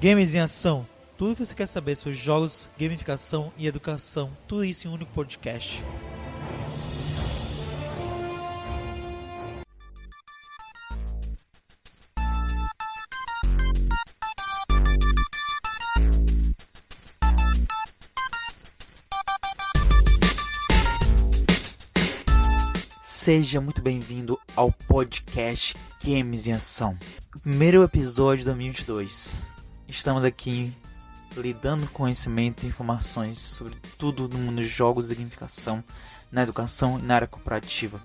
Games em Ação. Tudo que você quer saber sobre jogos, gamificação e educação. Tudo isso em um único podcast. Seja muito bem-vindo ao podcast Games em Ação. Primeiro episódio de 2022. Estamos aqui lidando com conhecimento e informações sobre tudo no mundo dos jogos e gamificação, na educação e na área corporativa.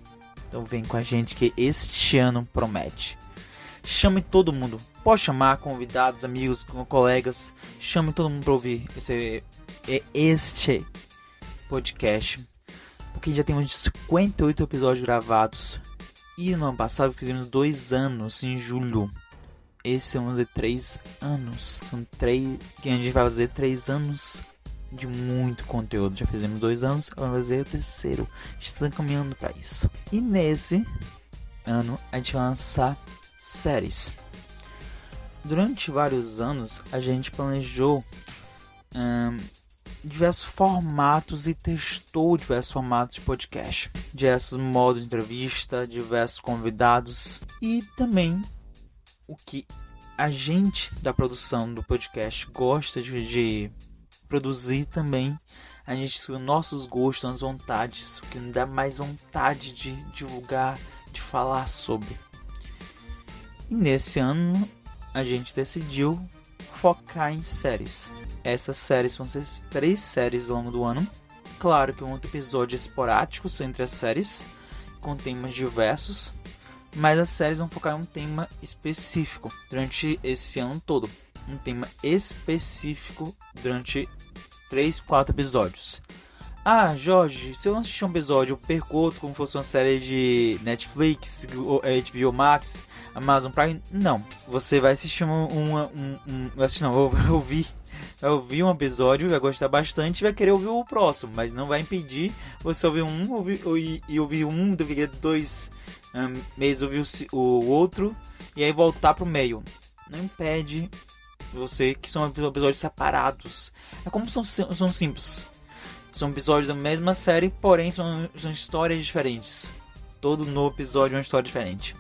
Então vem com a gente que este ano promete. Chame todo mundo. Pode chamar convidados, amigos, colegas. Chame todo mundo para ouvir este podcast. Porque já temos 58 episódios gravados. E no ano passado fizemos 2 anos, em julho. Esse vamos fazer 3 anos. São 3. Que a gente vai fazer 3 anos de muito conteúdo. Já fizemos 2 anos, vamos fazer o terceiro. Estamos caminhando para isso. E nesse ano a gente vai lançar séries. Durante vários anos a gente planejou diversos formatos e testou diversos formatos de podcast, diversos modos de entrevista, diversos convidados e também o que a gente da produção do podcast gosta de produzir também. A gente escolhe nossos gostos, nossas vontades, o que nos dá mais vontade de divulgar, de falar sobre. E nesse ano a gente decidiu focar em séries. Essas séries vão ser 3 séries ao longo do ano. Claro que um outro episódio esporádico entre as séries, com temas diversos, mas as séries vão focar em um tema específico durante esse ano todo. Um tema específico durante 3, 4 episódios. Ah, Jorge, se eu não assistir um episódio, eu perco outro como fosse uma série de Netflix, HBO Max, Amazon Prime? Não. Você vai assistir vai ouvir um episódio, vai gostar bastante e vai querer ouvir o próximo, mas não vai impedir você ouvir ouvir um, daqui a 2 meses ouvir o outro e aí voltar pro meio. Não impede você, que são episódios separados. É como são simples. São episódios da mesma série, porém são histórias diferentes. Todo novo episódio é uma história diferente.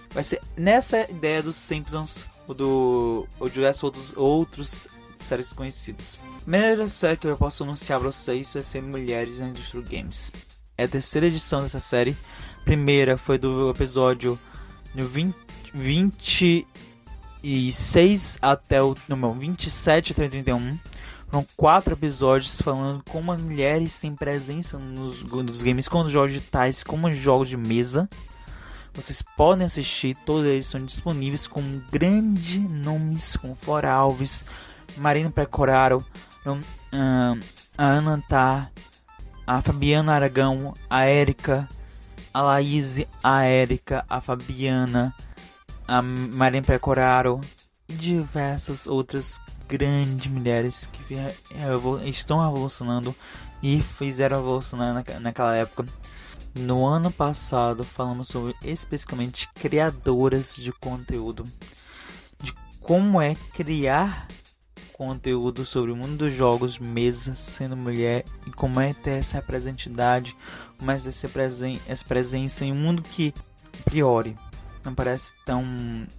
Vai ser nessa ideia dos Simpsons ou diversos outros séries conhecidas. A primeira série que eu posso anunciar para vocês vai ser Mulheres na Indústria dos Games. É a terceira edição dessa série. A primeira foi do episódio 26 até o 27 até o 31. Foram 4 episódios falando como as mulheres têm presença nos games, como jogos digitais, como jogos de mesa. Vocês podem assistir, todos eles são disponíveis com grandes nomes como Flora Alves, Marina Pecoraro, a Ana Tá, a Fabiana Aragão, a Érica, a Laís, a Érica, a Fabiana, a Marina Pecoraro e diversas outras grandes mulheres que estão revolucionando e fizeram revolucionar naquela época. No ano passado falamos sobre especificamente criadoras de conteúdo, de como é criar conteúdo sobre o mundo dos jogos, mesa, sendo mulher, e como é ter essa representatividade, como é ter essa presença em um mundo que, a priori, não parece tão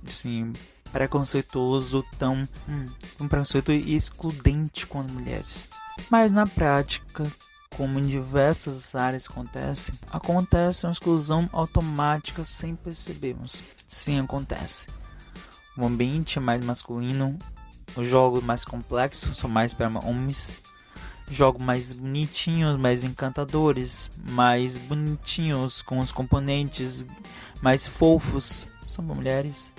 assim, preconceituoso, tão preconceito e excludente quanto mulheres. Mas na prática, como em diversas áreas acontece uma exclusão automática sem percebermos. Sim, acontece. O ambiente é mais masculino, os jogos mais complexos são mais para homens, jogos mais bonitinhos, mais encantadores, mais bonitinhos, com os componentes mais fofos, são para mulheres.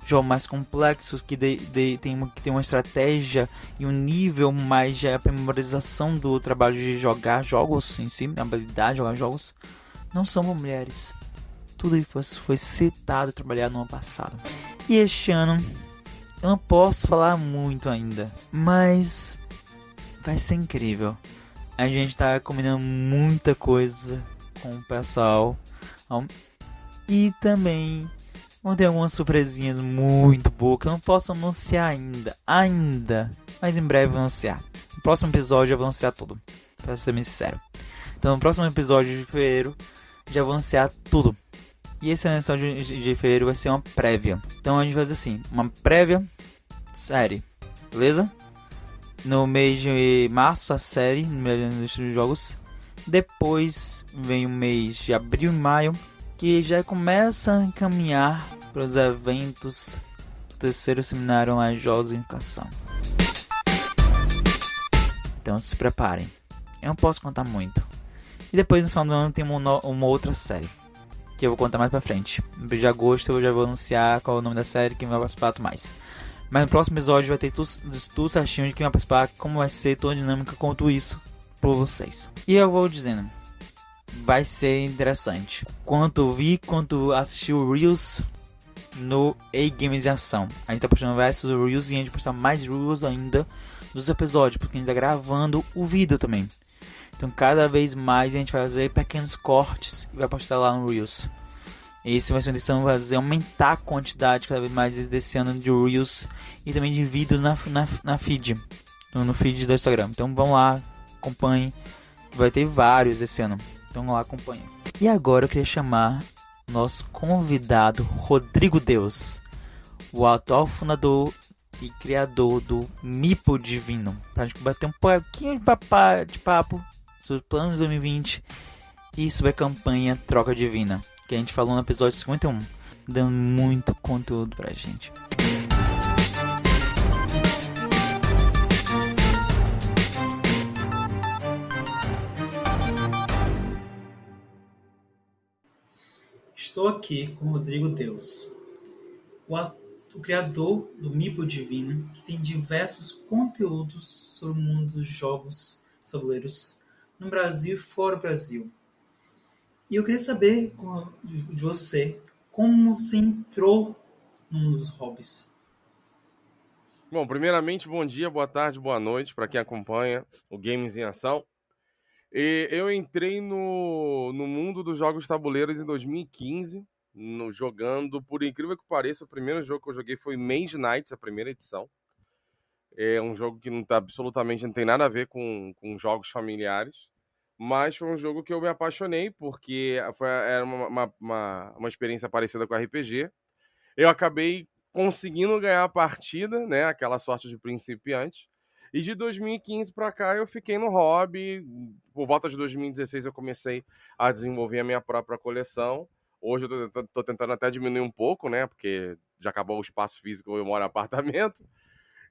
Jogos mais complexos que tem uma estratégia e um nível mais de aprimorização do trabalho de jogar jogos em si, a habilidade de jogar jogos, não são para mulheres. Tudo isso foi citado e trabalhado no ano passado. E este ano eu não posso falar muito ainda, mas vai ser incrível. A gente tá combinando muita coisa com o pessoal e também Vão ter algumas surpresinhas muito boas que eu não posso anunciar ainda, mas em breve eu vou anunciar. No próximo episódio eu vou anunciar tudo, pra ser bem sincero. Então no próximo episódio de fevereiro já vou anunciar tudo. E essa edição de fevereiro vai ser uma prévia. Então a gente vai fazer assim, uma prévia série, beleza? No mês de março a série, no mês de jogos. Depois vem o mês de abril e maio, que já começa a encaminhar para os eventos do terceiro seminário online de jogos e educação. Então se preparem. Eu não posso contar muito. E depois no final do ano tem uma outra série, que eu vou contar mais pra frente. No mês de agosto eu já vou anunciar qual é o nome da série, quem vai participar mais. Mas no próximo episódio vai ter tudo certinho de quem vai participar, como vai ser toda a dinâmica, conto isso por vocês. E eu vou dizendo, vai ser interessante. Quanto vi, quanto assisti o Reels no A-Games em Ação. A gente tá postando versus Reels e a gente vai postar mais Reels ainda dos episódios, porque a gente tá gravando o vídeo também. Então cada vez mais a gente vai fazer pequenos cortes e vai postar lá no Reels. Esse vai ser uma edição, vai fazer aumentar a quantidade cada vez mais desse ano de Reels e também de vídeos na feed, no feed do Instagram. Então vão lá, acompanhem, vai ter vários esse ano, então vão lá, acompanhem. E agora eu queria chamar nosso convidado Rodrigo Deus, o atual fundador e criador do Mipo Divino, pra gente bater um pouquinho de papo sobre os planos de 2020 e sobre a campanha Troca Divina, que a gente falou no episódio 51, dando muito conteúdo pra gente. Estou aqui com o Rodrigo Deus, o criador do Mipo Divino, que tem diversos conteúdos sobre o mundo dos jogos tabuleiros no Brasil e fora do Brasil. E eu queria saber de você como você entrou no mundo dos hobbies. Bom, primeiramente, bom dia, boa tarde, boa noite para quem acompanha o Games em Ação. E eu entrei no mundo dos jogos tabuleiros em 2015, jogando, por incrível que pareça, o primeiro jogo que eu joguei foi Mage Knights, a primeira edição. É um jogo que absolutamente não tem nada a ver com jogos familiares, mas foi um jogo que eu me apaixonei, porque era uma experiência parecida com RPG. Eu acabei conseguindo ganhar a partida, né? Aquela sorte de principiante. E de 2015 para cá eu fiquei no hobby. Por volta de 2016 eu comecei a desenvolver a minha própria coleção. Hoje eu tô tentando até diminuir um pouco, né? Porque já acabou o espaço físico, eu moro em apartamento.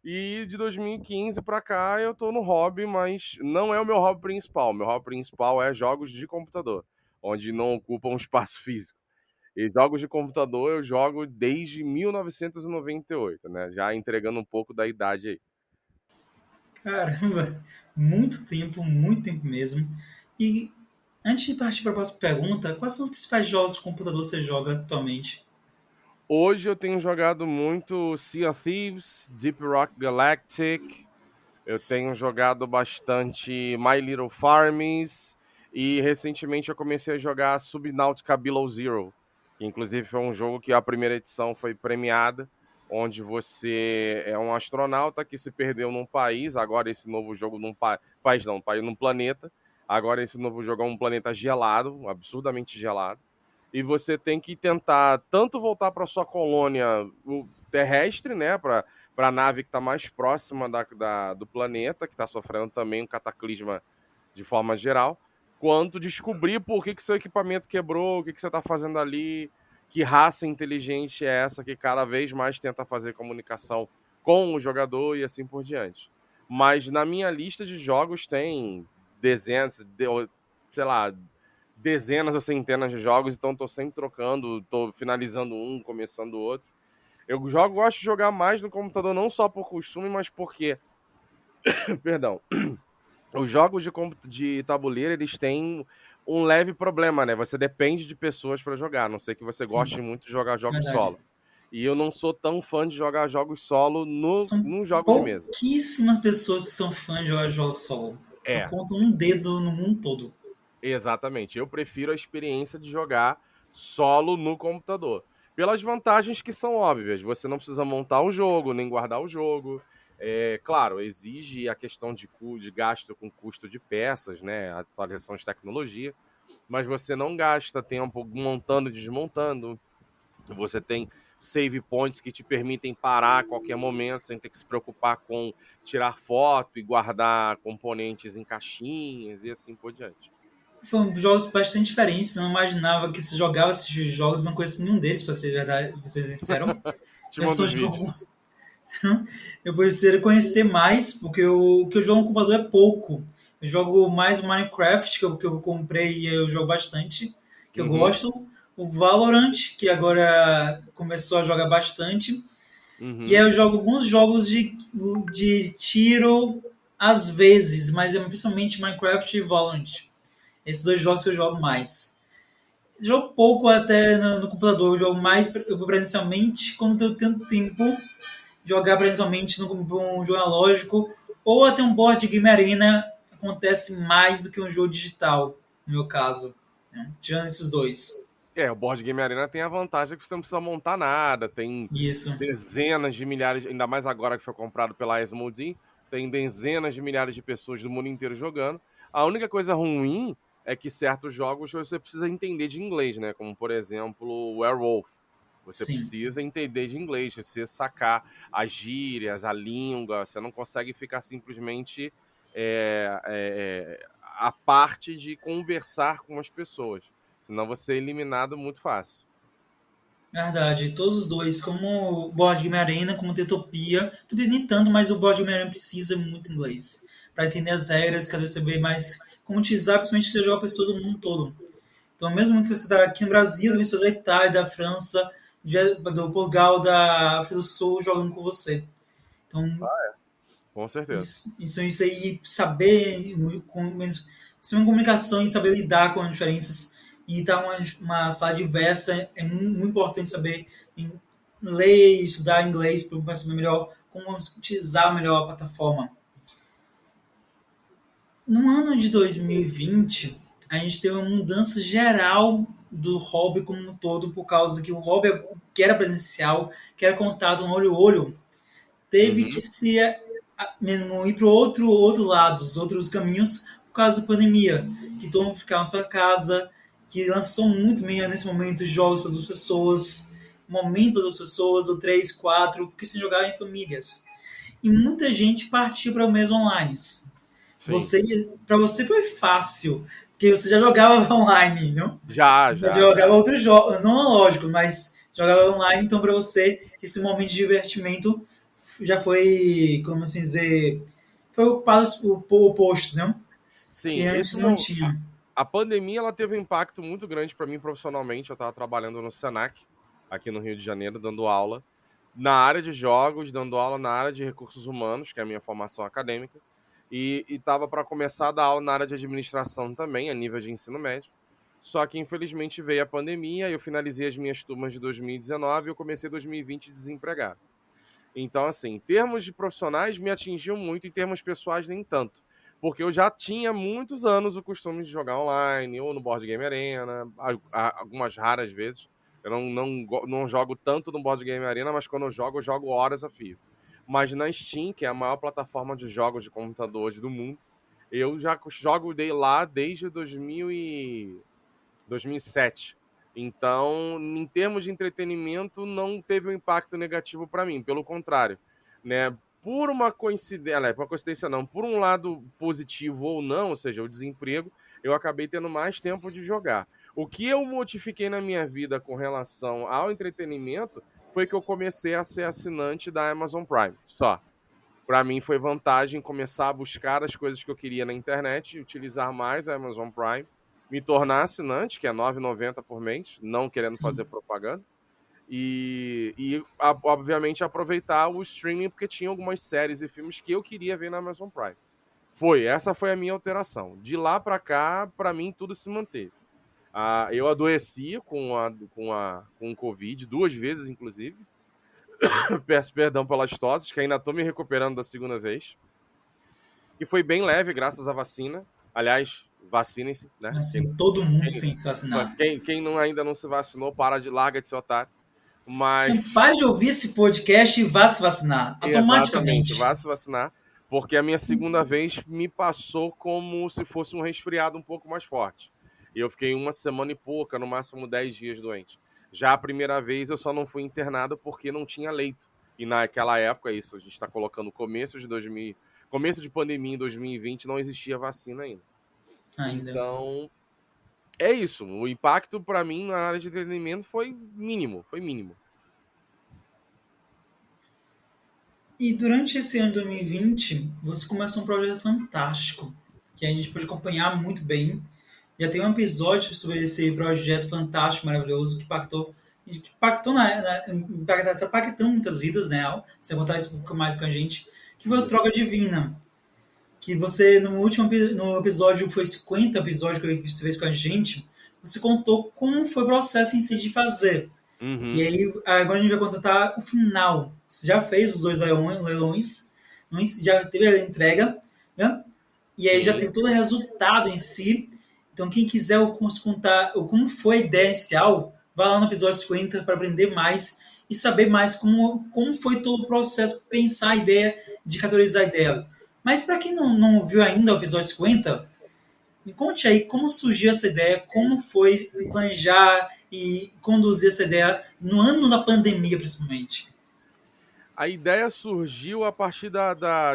E de 2015 para cá eu tô no hobby, mas não é o meu hobby principal. Meu hobby principal é jogos de computador, onde não ocupam espaço físico. E jogos de computador eu jogo desde 1998, né? Já entregando um pouco da idade aí. Caramba, muito tempo mesmo. E antes de partir para a próxima pergunta, quais são os principais jogos de computador que você joga atualmente? Hoje eu tenho jogado muito Sea of Thieves, Deep Rock Galactic, eu tenho jogado bastante My Little Farms e recentemente eu comecei a jogar Subnautica Below Zero, que inclusive foi um jogo que a primeira edição foi premiada, onde você é um astronauta que se perdeu num país, agora esse novo jogo num num planeta, agora esse novo jogo é um planeta gelado, absurdamente gelado, e você tem que tentar tanto voltar para sua colônia terrestre, né, para a nave que está mais próxima do planeta, que está sofrendo também um cataclisma de forma geral, quanto descobrir por que seu equipamento quebrou, o que você está fazendo ali, que raça inteligente é essa que cada vez mais tenta fazer comunicação com o jogador e assim por diante. Mas na minha lista de jogos tem dezenas, sei lá, dezenas ou centenas de jogos, então estou sempre trocando, estou finalizando um, começando outro. Gosto de jogar mais no computador, não só por costume, mas porque, perdão, os jogos de tabuleiro, eles têm um leve problema, né? Você depende de pessoas para jogar, a não sei que você goste muito de jogar jogos solo. E eu não sou tão fã de jogar jogos solo num jogo de mesa. Pouquíssimas pessoas que são fãs de jogar jogos solo. Eu conto um dedo no mundo todo. Exatamente. Eu prefiro a experiência de jogar solo no computador. pelas vantagens que são óbvias. Você não precisa montar o jogo, nem guardar o jogo. Claro, exige a questão de gasto com custo de peças, né? Atualização de tecnologia, mas você não gasta tempo montando e desmontando. Você tem save points que te permitem parar a qualquer momento, sem ter que se preocupar com tirar foto e guardar componentes em caixinhas e assim por diante. Foram jogos bastante diferentes. Eu não imaginava que se jogava esses jogos, não conheço nenhum deles, para ser verdade, vocês disseram. Te Eu mando sou os de vídeos. eu preciso conhecer mais, porque o que eu jogo no computador é pouco. Eu jogo mais o Minecraft, que eu comprei e eu jogo bastante, que eu gosto. O Valorant, que agora começou a jogar bastante. E aí eu jogo alguns jogos de tiro às vezes, mas é principalmente Minecraft e Valorant. Esses dois jogos que eu jogo mais. Jogo pouco até no computador, eu jogo mais presencialmente quando eu tenho tempo jogar presencialmente um jogo analógico ou até um board game arena acontece mais do que um jogo digital, no meu caso, né? Tirando esses dois. O Board Game Arena tem a vantagem que você não precisa montar nada, tem Isso. dezenas de milhares, ainda mais agora que foi comprado pela Asmodee, tem dezenas de milhares de pessoas do mundo inteiro jogando. A única coisa ruim é que certos jogos você precisa entender de inglês, né? Como, por exemplo, Werewolf. Você Sim. precisa entender de inglês, você sacar as gírias, a língua, você não consegue ficar simplesmente a parte de conversar com as pessoas. Senão você é eliminado muito fácil. Verdade, todos os dois, como o Board Game Arena, como o Tetopia, tudo nem tanto, mas o Board Game Arena precisa muito inglês para entender as regras, quer saber mais como utilizar, principalmente se você joga pessoas do mundo todo. Então, mesmo que você está aqui no Brasil, tem pessoas da Itália, da França, do Portugal, da África do Sul jogando com você. Então, Com certeza. isso aí, saber ser uma comunicação e saber lidar com as diferenças e estar uma sala diversa é muito importante saber ler e estudar inglês para saber melhor como utilizar melhor a plataforma. No ano de 2020, a gente teve uma mudança geral do hobby como um todo, por causa que o hobby que era presencial, que era contato no olho a olho, teve que se mesmo ir para outro lado, os outros caminhos, por causa da pandemia, que todo mundo ficava na sua casa, que lançou muito bem nesse momento jogos para duas pessoas, momento para duas pessoas, ou três, quatro, porque se jogava em famílias. E muita gente partiu para o mesmo online. Para você foi fácil, porque você já jogava online, não? Já. Jogava outros jogos, não analógico, mas jogava online, então para você esse momento de divertimento já foi, como assim dizer, foi ocupado o posto, né? Sim, Que antes não tinha. A pandemia ela teve um impacto muito grande para mim profissionalmente. Eu estava trabalhando no Senac, aqui no Rio de Janeiro, dando aula na área de jogos, dando aula na área de recursos humanos, que é a minha formação acadêmica, e estava para começar a dar aula na área de administração também, a nível de ensino médio. Só que, infelizmente, veio a pandemia, eu finalizei as minhas turmas de 2019 e eu comecei 2020 desempregado. Então, assim, em termos de profissionais, me atingiu muito, em termos pessoais, nem tanto. Porque eu já tinha muitos anos o costume de jogar online, ou no Board Game Arena, algumas raras vezes. Eu não jogo tanto no Board Game Arena, mas quando eu jogo horas a fio. Mas na Steam, que é a maior plataforma de jogos de computador hoje do mundo, eu já jogo lá desde 2007. Então, em termos de entretenimento, não teve um impacto negativo para mim, pelo contrário, né? Por uma coincidência não, por um lado positivo ou não, ou seja, o desemprego, eu acabei tendo mais tempo de jogar. O que eu modifiquei na minha vida com relação ao entretenimento foi que eu comecei a ser assinante da Amazon Prime, só. Para mim foi vantagem começar a buscar as coisas que eu queria na internet, utilizar mais a Amazon Prime, me tornar assinante, que é R$ 9,90 por mês, não querendo fazer propaganda, obviamente aproveitar o streaming, porque tinha algumas séries e filmes que eu queria ver na Amazon Prime. Essa foi a minha alteração. De lá para cá, para mim, tudo se manteve. Eu adoeci com o Covid, 2 vezes, inclusive. Peço perdão pelas toses, que ainda estou me recuperando da segunda vez. E foi bem leve, graças à vacina. Aliás, vacinem-se, né? Assim, todo mundo sem se vacinar. Quem ainda não se vacinou, larga de ser otário. Mas, Então, pare de ouvir esse podcast e vá se vacinar. exatamente, Automaticamente. vá se vacinar, porque a minha segunda vez me passou como se fosse um resfriado um pouco mais forte. E eu fiquei uma semana e pouca, no máximo 10 dias doente. Já a primeira vez eu só não fui internado porque não tinha leito. E naquela época, isso, a gente está colocando começo de pandemia em 2020, não existia vacina ainda. Ainda. Então, é isso. O impacto para mim na área de entretenimento foi mínimo, foi mínimo. E durante esse ano de 2020, você começou um projeto fantástico, que a gente pôde acompanhar muito bem. Já tem um episódio sobre esse projeto fantástico, maravilhoso, tá impactando muitas vidas, né? Você contar isso um pouco mais com a gente, que foi o Isso. Troca Divina. Que você, no episódio, foi 50 episódio que você fez com a gente, você contou como foi o processo em si de fazer. E Uhum. aí, agora a gente vai contar o final. Você já fez os dois leilões, já teve a entrega, né? E aí já Sim. tem todo o resultado em si. Então, quem quiser contar como foi a ideia inicial, vá lá no episódio 50 para aprender mais e saber mais como foi todo o processo, pensar a ideia, de categorizar a ideia. Mas para quem não viu ainda o episódio 50, me conte aí como surgiu essa ideia, como foi planejar e conduzir essa ideia no ano da pandemia, principalmente. A ideia surgiu a partir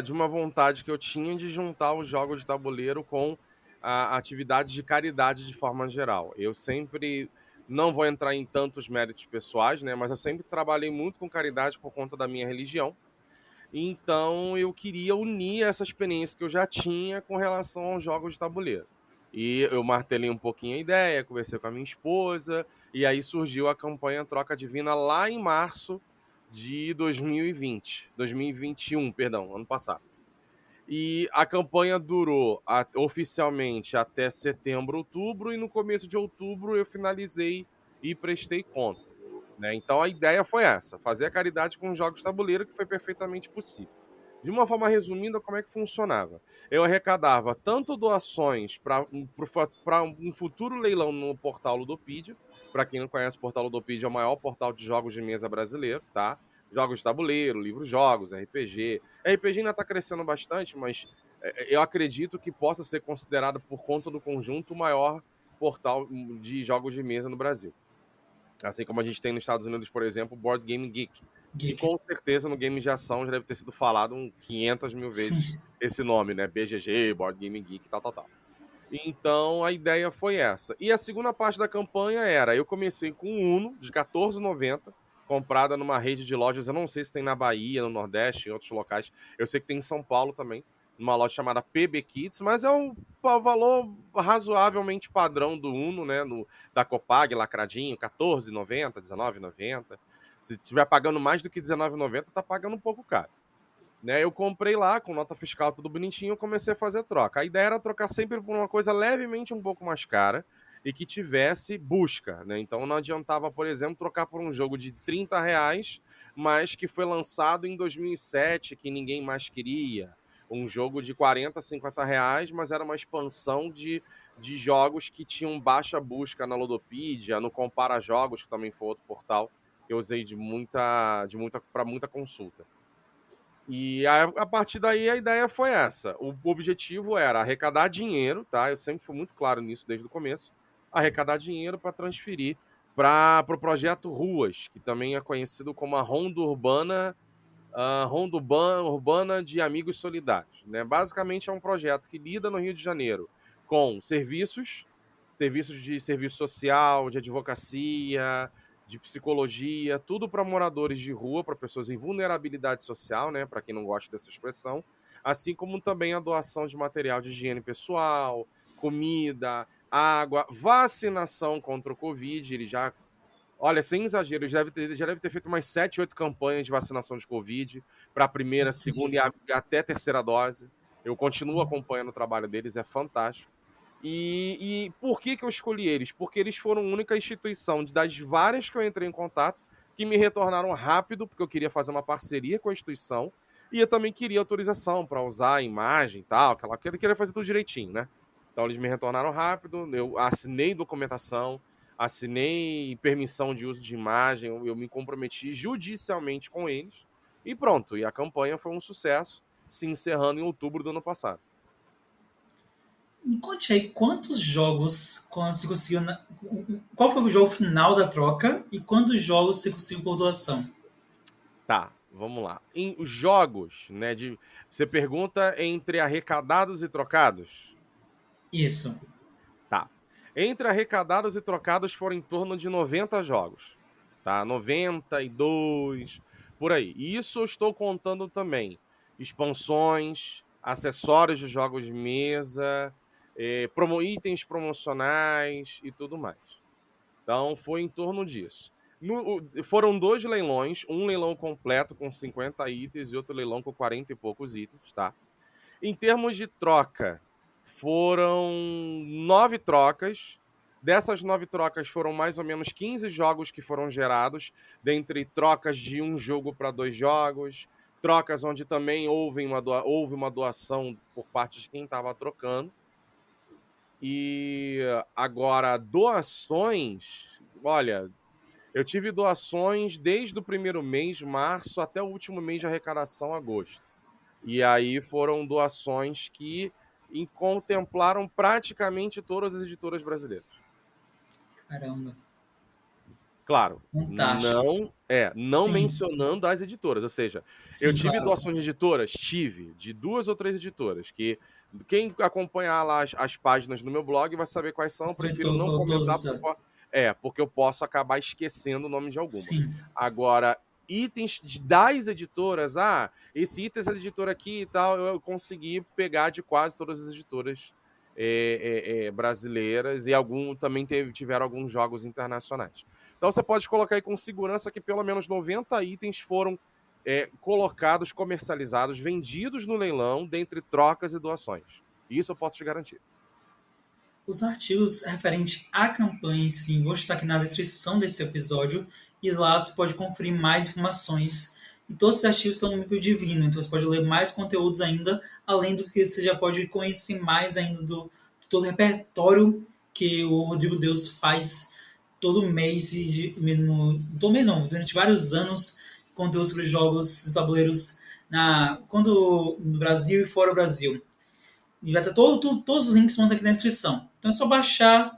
de uma vontade que eu tinha de juntar os jogos de tabuleiro com a atividade de caridade de forma geral. Eu sempre, não vou entrar em tantos méritos pessoais, né, mas eu sempre trabalhei muito com caridade por conta da minha religião. Então eu queria unir essa experiência que eu já tinha com relação aos jogos de tabuleiro. E eu martelei um pouquinho a ideia, conversei com a minha esposa, e aí surgiu a campanha Troca Divina lá em março de 2021, perdão, ano passado. E a campanha durou oficialmente até setembro, outubro, e no começo de outubro eu finalizei e prestei conta. Né? Então a ideia foi essa, fazer a caridade com os jogos de tabuleiro, que foi perfeitamente possível. De uma forma resumida, como é que funcionava? Eu arrecadava tanto doações para um futuro leilão no portal Ludopedia. Para quem não conhece, o portal Ludopedia é o maior portal de jogos de mesa brasileiro, tá? Jogos de tabuleiro, livros-jogos, RPG. RPG ainda está crescendo bastante, mas eu acredito que possa ser considerado, por conta do conjunto, o maior portal de jogos de mesa no Brasil. Assim como a gente tem nos Estados Unidos, por exemplo, o Board Game Geek. E Geek. com certeza no Game de Ação já deve ter sido falado 500 mil vezes Sim. esse nome, né? BGG, Board Game Geek, tal. Então a ideia foi essa. E a segunda parte da campanha era: eu comecei com um Uno de R$14,90, comprada numa rede de lojas. Eu não sei se tem na Bahia, no Nordeste, em outros locais. Eu sei que tem em São Paulo também, numa loja chamada PB Kids, mas é um valor razoavelmente padrão do Uno, né? Da Copag, lacradinho, R$14,90, R$19,90. Se estiver pagando mais do que R$19,90, tá pagando um pouco caro. Né, eu comprei lá, com nota fiscal tudo bonitinho, eu comecei a fazer troca. A ideia era trocar sempre por uma coisa levemente um pouco mais cara e que tivesse busca. Né? Então não adiantava, por exemplo, trocar por um jogo de R$30, mas que foi lançado em 2007, que ninguém mais queria. Um jogo de R$40, R$50, mas era uma expansão de jogos que tinham baixa busca na Ludopedia, no Compara Jogos, que também foi outro portal que eu usei para muita consulta. E a partir daí a ideia foi essa. O objetivo era arrecadar dinheiro, tá? Eu sempre fui muito claro nisso desde o começo. Arrecadar dinheiro para transferir para o projeto Ruas, que também é conhecido como a Ronda Urbana de Amigos Solidários. Né? Basicamente é um projeto que lida no Rio de Janeiro com serviços de serviço social, de advocacia, de psicologia, tudo para moradores de rua, para pessoas em vulnerabilidade social, né, para quem não gosta dessa expressão, assim como também a doação de material de higiene pessoal, comida, água, vacinação contra o Covid. Ele já, olha, sem exagero, ele já deve ter feito umas 7, 8 campanhas de vacinação de Covid para a primeira, segunda e até terceira dose. Eu continuo acompanhando o trabalho deles, é fantástico. E por que eu escolhi eles? Porque eles foram a única instituição das várias que eu entrei em contato que me retornaram rápido, porque eu queria fazer uma parceria com a instituição e eu também queria autorização para usar a imagem e tal, queria fazer tudo direitinho, né? Então eles me retornaram rápido, eu assinei documentação, assinei permissão de uso de imagem, eu me comprometi judicialmente com eles, e pronto, e a campanha foi um sucesso, se encerrando em outubro do ano passado. Me conte aí quantos jogos você conseguiu. Qual foi o jogo final da troca e quantos jogos você conseguiu por doação? Tá, vamos lá. Em os jogos, né, você pergunta entre arrecadados e trocados? Isso. Tá. Entre arrecadados e trocados foram em torno de 90 jogos, tá? 92, por aí. E isso eu estou contando também expansões, acessórios de jogos de mesa, itens promocionais e tudo mais. Então, foi em torno disso. Foram 2 leilões, um leilão completo com 50 itens e outro leilão com 40 e poucos itens, tá? Em termos de troca, foram 9 trocas. Dessas 9 trocas, foram mais ou menos 15 jogos que foram gerados, dentre trocas de um jogo para 2 jogos, trocas onde também houve uma doação por parte de quem estava trocando. E agora, doações, olha, eu tive doações desde o primeiro mês, março, até o último mês de arrecadação, agosto. E aí foram doações que contemplaram praticamente todas as editoras brasileiras. Caramba. Claro, Fantástico. não Sim. mencionando as editoras, ou seja, Sim, eu tive claro. doações de editoras? Tive, de 2 ou 3 editoras, que quem acompanhar lá as páginas no meu blog vai saber quais são, prefiro não comentar, porque eu posso acabar esquecendo o nome de alguma. Sim. Agora, itens das editoras, esse item dessa editora aqui e tal, eu consegui pegar de quase todas as editoras brasileiras, e também tiveram alguns jogos internacionais. Então você pode colocar aí com segurança que pelo menos 90 itens foram colocados, comercializados, vendidos no leilão, dentre trocas e doações. Isso eu posso te garantir. Os artigos referentes à campanha em si, vou estar aqui na descrição desse episódio, e lá você pode conferir mais informações. E todos os artigos estão no Mípio Divino, então você pode ler mais conteúdos ainda, além do que você já pode conhecer mais ainda do todo o repertório que o Rodrigo Deus faz todo mês, todo mês não, durante vários anos, conteúdo sobre jogos, os tabuleiros, no Brasil e fora do Brasil. E vai ter todos os links vão estar aqui na descrição. Então é só baixa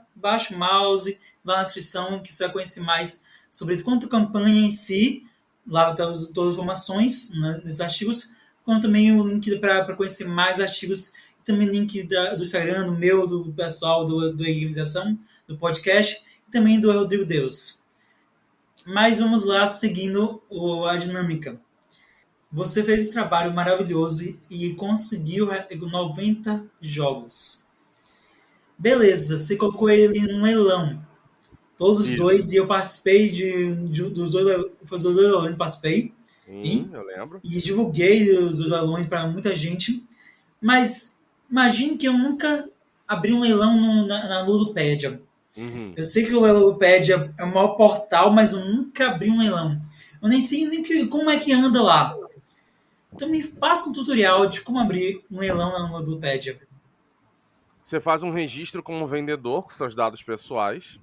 o mouse, vai na descrição que você vai conhecer mais sobre quanto a campanha em si, lá vai estar todas as informações nos artigos, quanto também o link para conhecer mais artigos, e também link do Instagram, do meu, do pessoal do Organização, do podcast, e também do Rodrigo Deus. Mas vamos lá, seguindo a dinâmica. Você fez esse trabalho maravilhoso e conseguiu 90 jogos. Beleza, você colocou ele num leilão. Todos os dois, e eu participei dos dois leilões, participei. Eu lembro. E divulguei os 2 leilões para muita gente. Mas imagine que eu nunca abri um leilão na Ludopédia. Uhum. Eu sei que o Ludopédia é o maior portal, mas eu nunca abri um leilão. Eu nem sei nem como é que anda lá. Então me passa um tutorial de como abrir um leilão na Ludopédia. Você faz um registro como vendedor com seus dados pessoais.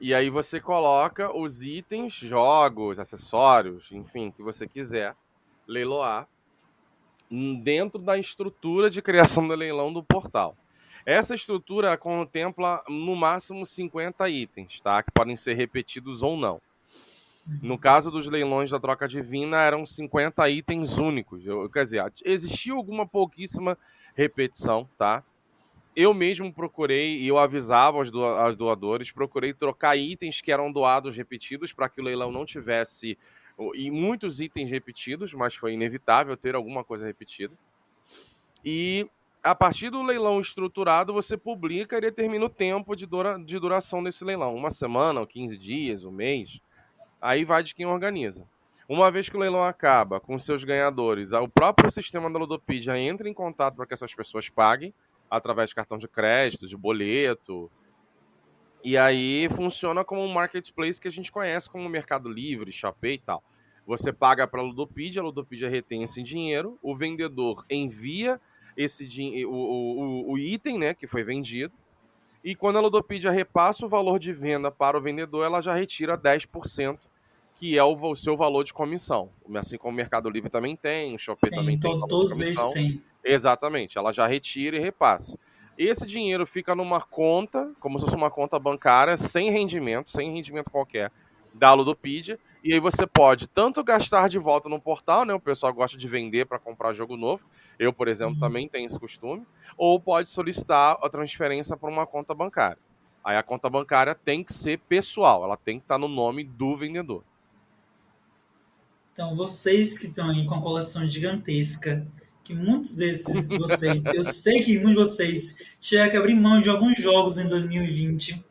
E aí você coloca os itens, jogos, acessórios, enfim, que você quiser leiloar dentro da estrutura de criação do leilão do portal. Essa estrutura contempla no máximo 50 itens, tá? Que podem ser repetidos ou não. No caso dos leilões da Troca Divina, eram 50 itens únicos. Quer dizer, existiu alguma pouquíssima repetição, tá? Eu mesmo procurei, e eu avisava aos doadores, procurei trocar itens que eram doados repetidos para que o leilão não tivesse muitos itens repetidos, mas foi inevitável ter alguma coisa repetida. E a partir do leilão estruturado, você publica e determina o tempo de duração desse leilão. 1 semana, ou 15 dias, 1 mês. Aí vai de quem organiza. Uma vez que o leilão acaba com seus ganhadores, o próprio sistema da Ludopedia entra em contato para que essas pessoas paguem, através de cartão de crédito, de boleto. E aí funciona como um marketplace que a gente conhece como Mercado Livre, Shopee e tal. Você paga para a Ludopedia retém esse dinheiro, o vendedor envia o item, né, que foi vendido, E quando a Ludopedia repassa o valor de venda para o vendedor, ela já retira 10%, que é o seu valor de comissão. Assim como o Mercado Livre também tem, o Shopee também Tem, tem valor de todos esses comissão. têm. Exatamente, ela já retira e repassa. Esse dinheiro fica numa conta, como se fosse uma conta bancária, sem rendimento qualquer, da Ludopedia. E aí você pode tanto gastar de volta no portal, né? O pessoal gosta de vender para comprar jogo novo. Eu, por exemplo, também tenho esse costume. Ou pode solicitar a transferência para uma conta bancária. Aí a conta bancária tem que ser pessoal, ela tem que estar no nome do vendedor. Então, vocês que estão aí com a coleção gigantesca, que muitos desses vocês, eu sei que muitos de vocês tiveram que abrir mão de alguns jogos em 2020.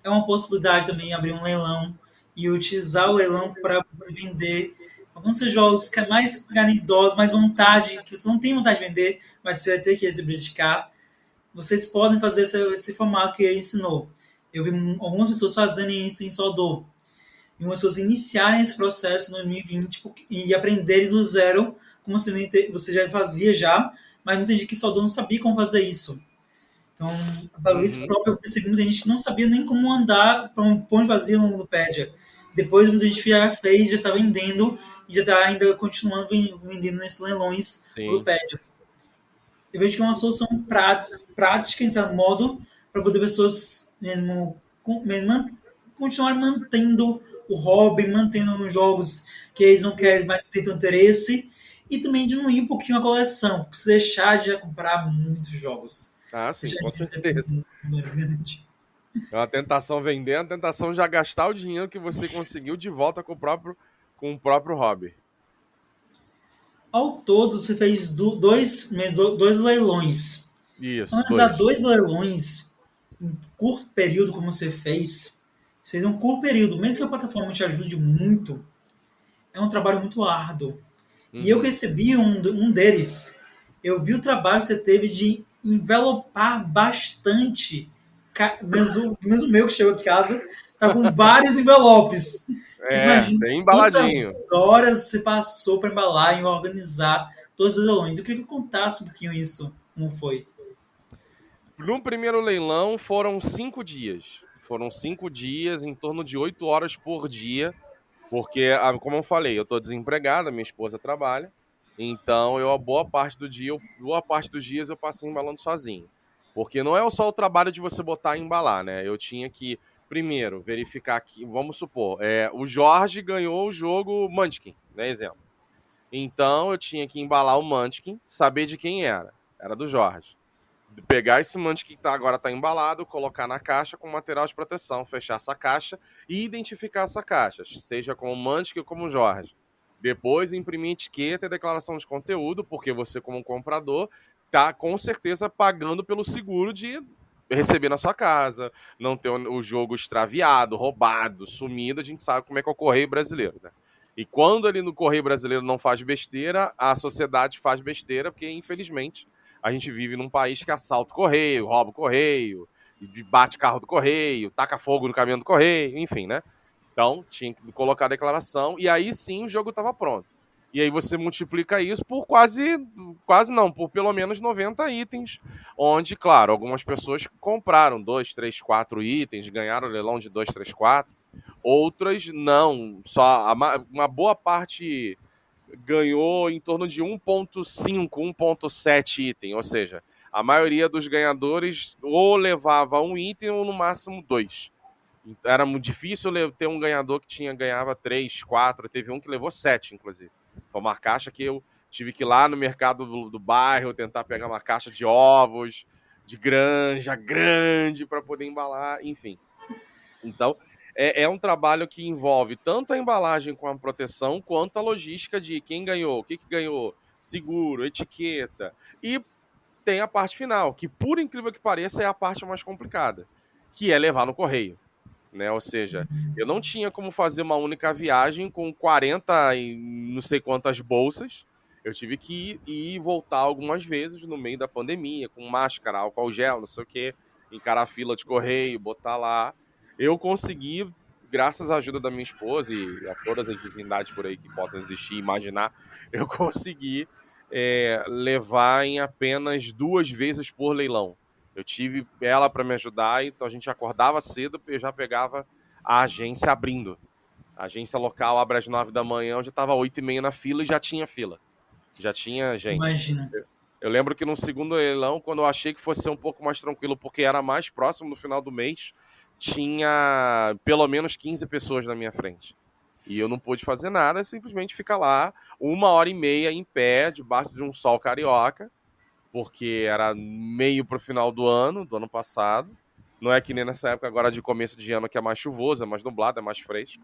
É uma possibilidade também abrir um leilão e utilizar o leilão para vender alguns dos jogos que é mais caridosos, mais vontade, que você não tem vontade de vender, mas você vai ter que se dedicar. Vocês podem fazer esse formato que ele ensinou. Eu vi algumas pessoas fazerem isso em Sodor. E algumas pessoas iniciarem esse processo em 2020 e aprenderem do zero, como você já fazia já, mas muita gente que Sodor não sabia como fazer isso. Então, talvez próprio eu percebi, muita gente não sabia nem como andar, para onde fazia no Ludopédia. Depois, muita gente já fez, já está vendendo, e já está ainda continuando vendendo nesses leilões do Ludopédia. Eu vejo que é uma solução prática, em certo modo, para poder pessoas mesmo continuar mantendo o hobby, mantendo os jogos que eles não querem mais ter tanto interesse, e também diminuir um pouquinho a coleção, porque se deixar de comprar muitos jogos. Ah, sim, com certeza. É uma tentação vender, uma tentação já gastar o dinheiro que você conseguiu de volta com o próprio hobby. Ao todo, você fez dois leilões. Isso, Analisar dois leilões em curto período, como você fez um curto período, mesmo que a plataforma te ajude muito, é um trabalho muito árduo. E eu recebi um deles. Eu vi o trabalho que você teve de envelopar bastante. Mesmo meu que chegou em casa, tá com vários envelopes. Imagina bem embaladinho. Quantas horas você passou para embalar e organizar todos os leilões. Eu queria que contasse um pouquinho isso, como foi. No primeiro leilão foram 5 dias. Foram 5 dias, em torno de 8 horas por dia. Porque, como eu falei, eu estou desempregado, minha esposa trabalha. Então, boa parte dos dias eu passei embalando sozinho. Porque não é só o trabalho de você botar e embalar, né? Eu tinha que, primeiro, verificar que, vamos supor, o Jorge ganhou o jogo Munchkin, né? Exemplo. Então, eu tinha que embalar o Munchkin, saber de quem era. Era do Jorge. Pegar esse Munchkin que agora está embalado, colocar na caixa com material de proteção, fechar essa caixa e identificar essa caixa, seja como Munchkin ou como Jorge. Depois imprimir etiqueta e declaração de conteúdo, porque você, como comprador, está com certeza pagando pelo seguro de receber na sua casa, não ter o jogo extraviado, roubado, sumido. A gente sabe como é que é o Correio Brasileiro, né? E quando ali no Correio Brasileiro não faz besteira, a sociedade faz besteira, porque, infelizmente, a gente vive num país que assalta o correio, rouba o correio, bate carro do correio, taca fogo no caminhão do correio, enfim, né? Então, tinha que colocar a declaração e aí sim o jogo estava pronto. E aí você multiplica isso por por pelo menos 90 itens, onde, claro, algumas pessoas compraram 2, 3, 4 itens, ganharam o leilão de 2, 3, 4, outras não, só uma boa parte ganhou em torno de 1.5, 1.7 item, ou seja, a maioria dos ganhadores ou levava um item ou no máximo 2. Era muito difícil ter um ganhador que ganhava 3, 4, teve um que levou 7, inclusive. Foi uma caixa que eu tive que ir lá no mercado do bairro tentar pegar uma caixa de ovos, de granja grande para poder embalar, enfim. Então, é um trabalho que envolve tanto a embalagem com a proteção, quanto a logística de quem ganhou, o que ganhou, seguro, etiqueta. E tem a parte final, que por incrível que pareça é a parte mais complicada, que é levar no correio, né? Ou seja, eu não tinha como fazer uma única viagem com 40 e não sei quantas bolsas. Eu tive que ir e voltar algumas vezes no meio da pandemia, com máscara, álcool gel, não sei o quê, encarar a fila de correio, botar lá. Eu consegui, graças à ajuda da minha esposa e a todas as divindades por aí que possam existir e imaginar, eu consegui levar em apenas 2 vezes por leilão. Eu tive ela para me ajudar, então a gente acordava cedo, eu já pegava a agência abrindo. A agência local abre às 9 da manhã, eu já estava 8h30 na fila e já tinha fila. Já tinha gente. Imagina. Eu lembro que no segundo leilão, quando eu achei que fosse ser um pouco mais tranquilo, porque era mais próximo do final do mês, tinha pelo menos 15 pessoas na minha frente. E eu não pude fazer nada, simplesmente ficar lá 1h30 em pé, debaixo de um sol carioca, porque era meio pro final do ano passado. Não é que nem nessa época agora de começo de ano que é mais chuvoso, é mais nublado, é mais fresco.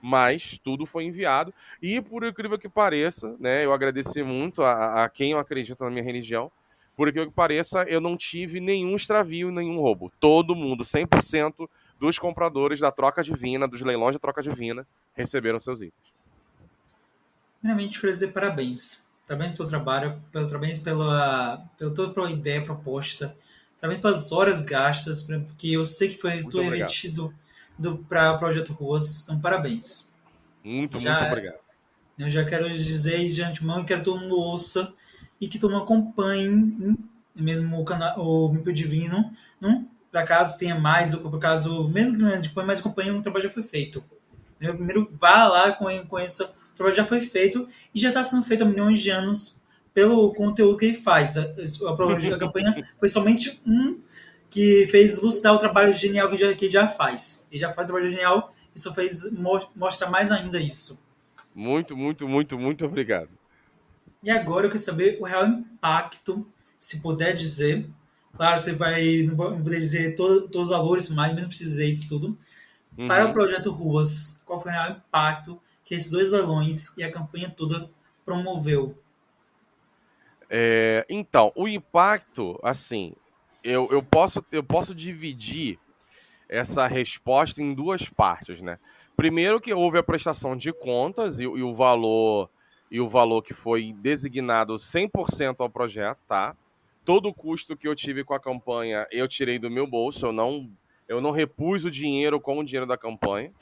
Mas tudo foi enviado. E por incrível que pareça, né, eu agradeci muito a quem eu acredito na minha religião. Por incrível que pareça, eu não tive nenhum extravio, nenhum roubo. Todo mundo, 100% dos compradores da troca divina, dos leilões da troca divina, receberam seus itens. Primeiramente, quero dizer parabéns. Parabéns pelo trabalho, parabéns pela ideia proposta, parabéns pelas horas gastas, porque eu sei que foi Muito tudo obrigado. investido para o Projeto Ruas, então parabéns. Muito Já, obrigado. eu já quero dizer de antemão que quero que todo mundo ouça e que todo mundo acompanhe mesmo o Mímpio Divino, não? Por acaso tenha mais, ou por acaso, mesmo que não depois mais acompanhe, o trabalho já foi feito. Primeiro, vá lá, conheça, o trabalho já foi feito e já está sendo feito há milhões de anos pelo conteúdo que ele faz. A campanha foi somente que fez elucidar o trabalho genial que já faz. Ele já faz o trabalho genial e só fez mostra mais ainda isso. Muito obrigado. E agora eu quero saber o real impacto, se puder dizer. Claro, você não vai poder dizer todos os valores, mas mesmo precisa dizer isso tudo. Para o projeto Ruas, qual foi o real impacto que esses 2 leilões e a campanha toda promoveu? Então, o impacto, assim, eu posso dividir essa resposta em 2 partes, né? Primeiro que houve a prestação de contas e o valor que foi designado 100% ao projeto, tá? Todo o custo que eu tive com a campanha, eu tirei do meu bolso, eu não repus o dinheiro com o dinheiro da campanha,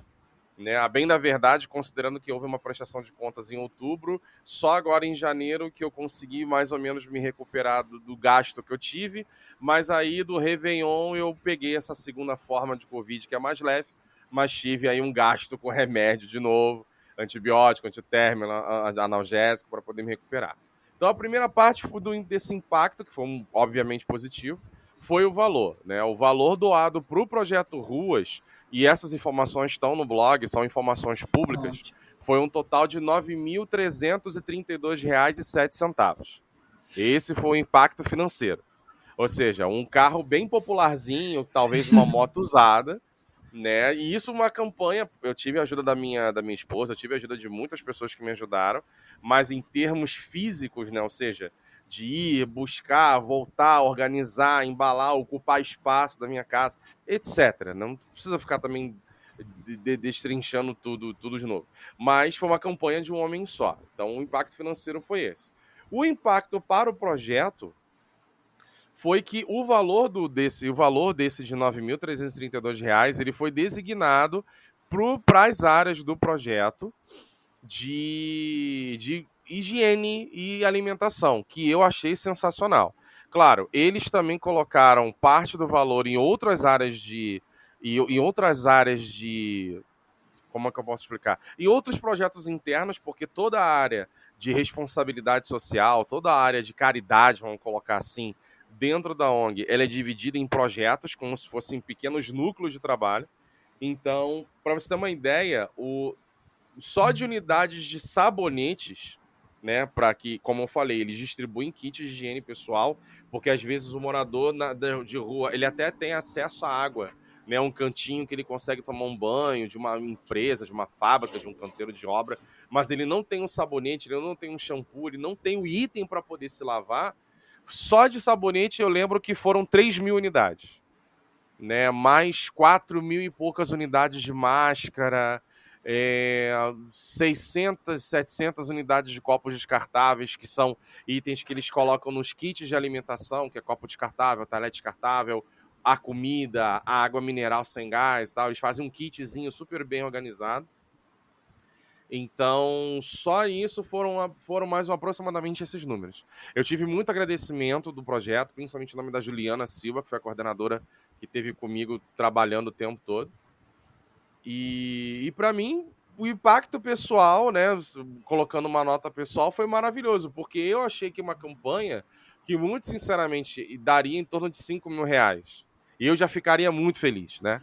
né? A bem da verdade, considerando que houve uma prestação de contas em outubro, só agora em janeiro que eu consegui mais ou menos me recuperar do gasto que eu tive, mas aí do Réveillon eu peguei essa segunda forma de Covid que é mais leve, mas tive aí um gasto com remédio de novo, antibiótico, antitérmico, analgésico para poder me recuperar. Então a primeira parte desse impacto, que foi obviamente positivo, foi o valor, né? O valor doado para o Projeto Ruas, e essas informações estão no blog, são informações públicas, foi um total de R$ 9.332,07. Esse foi o impacto financeiro. Ou seja, um carro bem popularzinho, talvez uma moto usada, né? E isso uma campanha, eu tive a ajuda da minha esposa, eu tive a ajuda de muitas pessoas que me ajudaram, mas em termos físicos, né? Ou seja, de ir, buscar, voltar, organizar, embalar, ocupar espaço da minha casa, etc. Não precisa ficar também destrinchando tudo de novo. Mas foi uma campanha de um homem só. Então o impacto financeiro foi esse. O impacto para o projeto foi que o valor desse de R$ 9.332, ele foi designado para as áreas do projeto de higiene e alimentação, que eu achei sensacional. Claro, eles também colocaram parte do valor em outras áreas como é que eu posso explicar? Em outros projetos internos, porque toda a área de responsabilidade social, toda a área de caridade, vamos colocar assim, dentro da ONG, ela é dividida em projetos, como se fossem pequenos núcleos de trabalho. Então, para você ter uma ideia, só de unidades de sabonetes, né, para que, como eu falei, eles distribuem kits de higiene pessoal, porque às vezes o morador de rua, ele até tem acesso à água, né, um cantinho que ele consegue tomar um banho de uma empresa, de uma fábrica, de um canteiro de obra, mas ele não tem um sabonete, ele não tem um shampoo, ele não tem o item para poder se lavar. Só de sabonete eu lembro que foram 3.000 unidades, né, mais 4.000 e poucas unidades de máscara, 600, 700 unidades de copos descartáveis, que são itens que eles colocam nos kits de alimentação, que é copo descartável, talher descartável, a comida, a água mineral sem gás e tal. Eles fazem um kitzinho super bem organizado. Então, só isso foram mais aproximadamente esses números. Eu tive muito agradecimento do projeto, principalmente em nome da Juliana Silva, que foi a coordenadora que esteve comigo trabalhando o tempo todo. E para mim, o impacto pessoal, né, colocando uma nota pessoal, foi maravilhoso, porque eu achei que uma campanha que, muito sinceramente, daria em torno de R$ 5.000. E eu já ficaria muito feliz, né?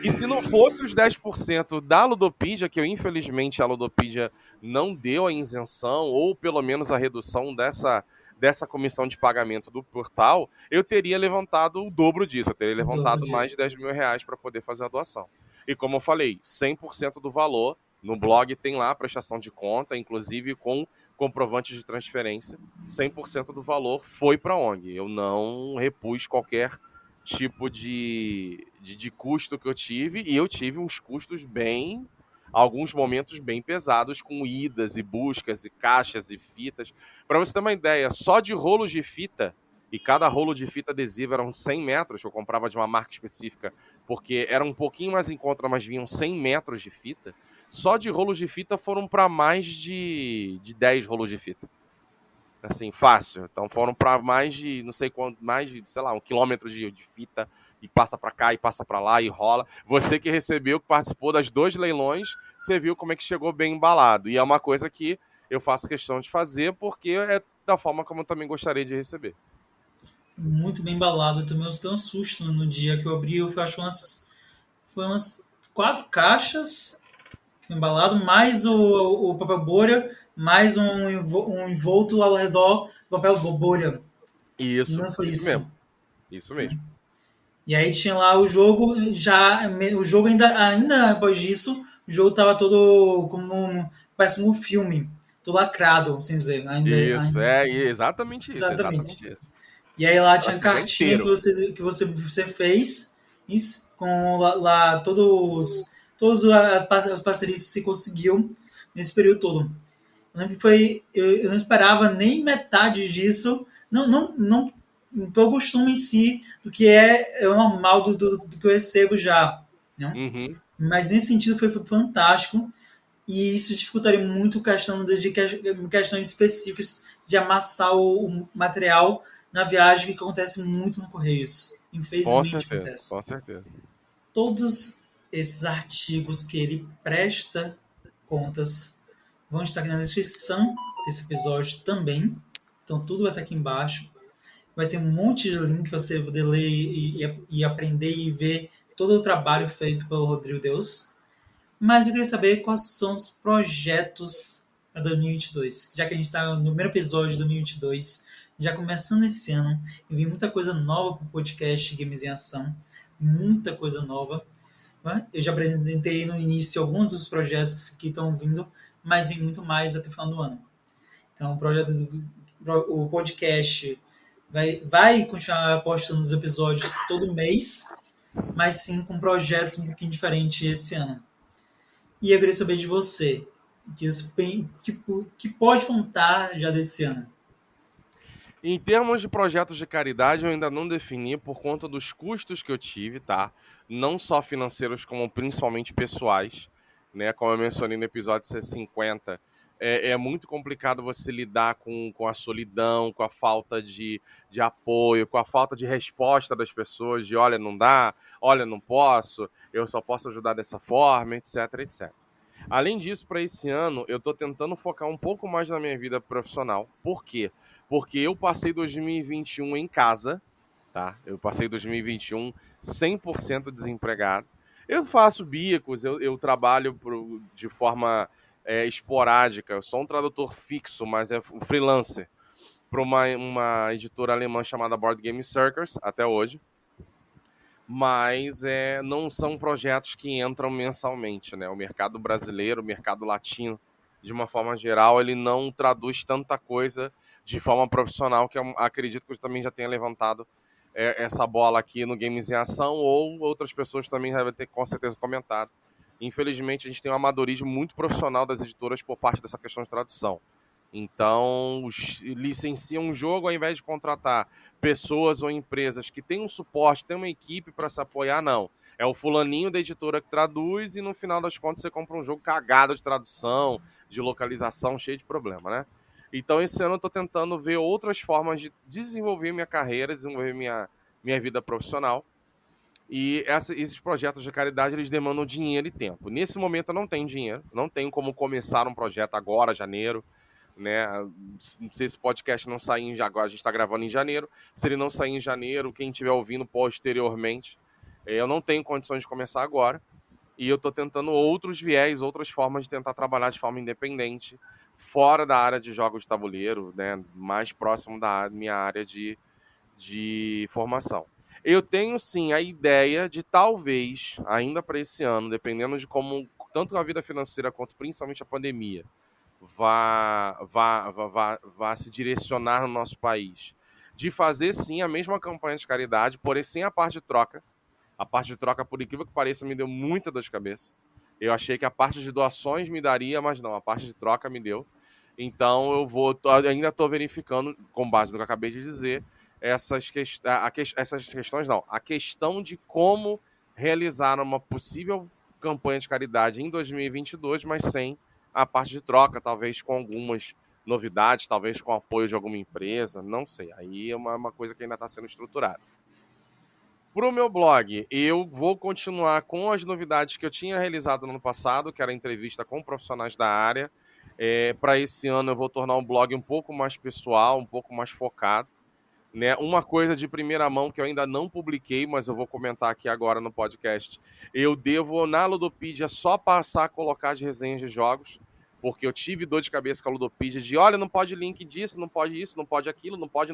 E se não fosse os 10% da Ludopedia, que eu, infelizmente, a Ludopedia não deu a isenção, ou pelo menos a redução dessa comissão de pagamento do portal, eu teria levantado o dobro disso, eu teria levantado mais de R$ 10.000 para poder fazer a doação. E como eu falei, 100% do valor, no blog tem lá a prestação de conta, inclusive com comprovantes de transferência, 100% do valor foi para a ONG. Eu não repus qualquer tipo de custo que eu tive, e eu tive uns custos alguns momentos bem pesados, com idas e buscas e caixas e fitas. Para você ter uma ideia, só de rolos de fita, e cada rolo de fita adesiva eram 100 metros, eu comprava de uma marca específica, porque era um pouquinho mais em conta, mas vinham 100 metros de fita. Só de rolos de fita foram para mais de 10 rolos de fita. Assim, fácil. Então foram para mais de, não sei quanto, mais de, sei lá, 1 quilômetro de fita, e passa para cá, e passa para lá, e rola. Você que recebeu, que participou das 2 leilões, você viu como é que chegou bem embalado. E é uma coisa que eu faço questão de fazer, porque é da forma como eu também gostaria de receber. Muito bem embalado. Eu também tenho um susto no dia que eu abri. Eu acho foi umas 4 caixas embalado, mais o papel bolha, mais um envolto ao redor do papel bolha. Isso, Não foi isso isso mesmo. Isso mesmo. E aí tinha lá o jogo, o jogo ainda depois disso, o jogo tava todo parece um filme, todo lacrado, sem dizer. Isso, exatamente isso. Exatamente isso. E aí lá tinha cartinha que você fez, isso, com lá todas as parcerias que você conseguiu nesse período todo. Eu lembro que eu não esperava nem metade disso, não pelo costume em si, do que é normal do que eu recebo já. Né? Uhum. Mas nesse sentido foi fantástico, e isso dificultaria muito de questões específicas de amassar o material na viagem, que acontece muito no Correios. Infelizmente acontece. Com certeza. Todos esses artigos que ele presta contas vão estar aqui na descrição desse episódio também. Então tudo vai estar aqui embaixo. Vai ter um monte de link para você poder ler e aprender e ver todo o trabalho feito pelo Rodrigo Deus. Mas eu queria saber quais são os projetos para 2022. Já que a gente está no primeiro episódio de 2022, já começando esse ano, e vi muita coisa nova para o podcast Games em Ação. Muita coisa nova. Eu já apresentei no início alguns dos projetos que estão vindo, mas vem muito mais até o final do ano. Então, o podcast vai continuar postando os episódios todo mês, mas sim com projetos um pouquinho diferentes esse ano. E eu queria saber de você, que pode contar já desse ano. Em termos de projetos de caridade, eu ainda não defini por conta dos custos que eu tive, tá? Não só financeiros, como principalmente pessoais, né? Como eu mencionei no episódio C50, é muito complicado você lidar com a solidão, com a falta de apoio, com a falta de resposta das pessoas, de olha, não dá, olha, não posso, eu só posso ajudar dessa forma, etc, etc. Além disso, para esse ano, eu estou tentando focar um pouco mais na minha vida profissional. Por quê? Porque eu passei 2021 em casa, tá? Eu passei 2021 100% desempregado. Eu faço bicos, eu trabalho de forma esporádica. Eu sou um tradutor fixo, mas é um freelancer para uma editora alemã chamada Board Game Circus, até hoje. Mas não são projetos que entram mensalmente, né? O mercado brasileiro, o mercado latino, de uma forma geral, ele não traduz tanta coisa de forma profissional, que eu acredito que eu também já tenha levantado essa bola aqui no Games em Ação, ou outras pessoas também devem ter com certeza comentado. Infelizmente, a gente tem um amadorismo muito profissional das editoras por parte dessa questão de tradução. Então, licenciam um jogo ao invés de contratar pessoas ou empresas que têm um suporte, têm uma equipe para se apoiar, não. É o fulaninho da editora que traduz e no final das contas você compra um jogo cagado de tradução, de localização, cheio de problema, né? Então, esse ano eu estou tentando ver outras formas de desenvolver minha carreira, desenvolver minha vida profissional. E esses projetos de caridade, eles demandam dinheiro e tempo. Nesse momento eu não tenho dinheiro, não tenho como começar um projeto agora, janeiro, né? Se esse podcast não sair agora, a gente está gravando em janeiro. Se ele não sair em janeiro, quem estiver ouvindo posteriormente, eu não tenho condições de começar agora. E eu estou tentando outros viés, outras formas de tentar trabalhar de forma independente, fora da área de jogos de tabuleiro, né? Mais próximo da minha área de formação. Eu tenho sim a ideia de talvez, ainda para esse ano, dependendo de como tanto a vida financeira quanto principalmente a pandemia vá se direcionar no nosso país, de fazer sim a mesma campanha de caridade, porém sem a parte de troca. A parte de troca, por incrível que pareça, me deu muita dor de cabeça. Eu achei que a parte de doações me daria, mas não, a parte de troca me deu. Então ainda estou verificando, com base no que eu acabei de dizer, essas questões não. A questão de como realizar uma possível campanha de caridade em 2022, mas sem a parte de troca, talvez com algumas novidades, talvez com o apoio de alguma empresa, não sei. Aí é uma coisa que ainda está sendo estruturada. Para o meu blog, eu vou continuar com as novidades que eu tinha realizado no ano passado, que era entrevista com profissionais da área. Para esse ano eu vou tornar um blog um pouco mais pessoal, um pouco mais focado. Né? Uma coisa de primeira mão que eu ainda não publiquei, mas eu vou comentar aqui agora no podcast. Eu devo, na Ludopedia, só passar a colocar as resenhas de jogos, porque eu tive dor de cabeça com a Ludopedia de, olha, não pode link disso, não pode isso, não pode aquilo, não pode.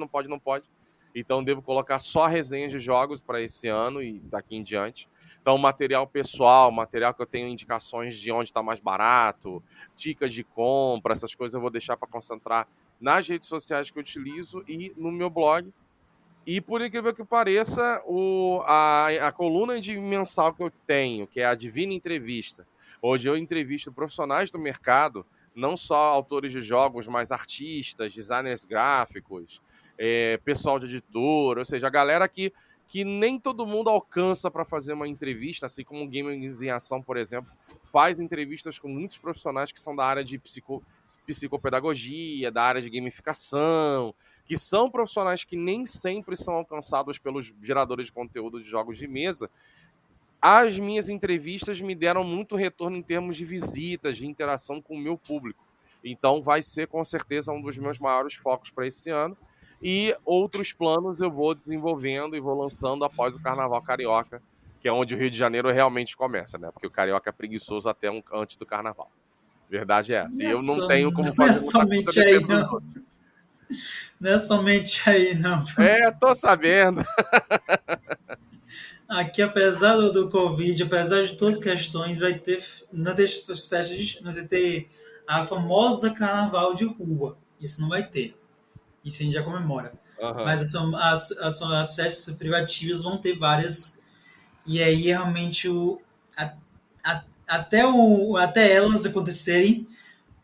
Então, devo colocar só resenhas de jogos para esse ano e daqui em diante. Então, material pessoal, material que eu tenho indicações de onde está mais barato, dicas de compra, essas coisas eu vou deixar para concentrar nas redes sociais que eu utilizo e no meu blog. E por incrível que pareça, a coluna de mensal que eu tenho, que é a Divina Entrevista, onde eu entrevisto profissionais do mercado, não só autores de jogos, mas artistas, designers gráficos, pessoal de editora, ou seja, a galera que nem todo mundo alcança para fazer uma entrevista, assim como o Games em Ação, por exemplo, faz entrevistas com muitos profissionais que são da área de psicopedagogia, da área de gamificação, que são profissionais que nem sempre são alcançados pelos geradores de conteúdo de jogos de mesa. As minhas entrevistas me deram muito retorno em termos de visitas, de interação com o meu público. Então vai ser com certeza um dos meus maiores focos para esse ano. E outros planos eu vou desenvolvendo e vou lançando após o Carnaval Carioca, que é onde o Rio de Janeiro realmente começa, né? Porque o Carioca é preguiçoso até antes do Carnaval. Verdade é essa. E eu não tenho como fazer somente aí, não. Não é somente aí, não. Tô sabendo. Aqui, apesar do Covid, apesar de todas as questões, vai ter festas, não vai ter a famosa carnaval de rua. Isso não vai ter. Isso a gente já comemora. Uhum. Mas as festas privativas vão ter várias. E aí, realmente, até elas acontecerem,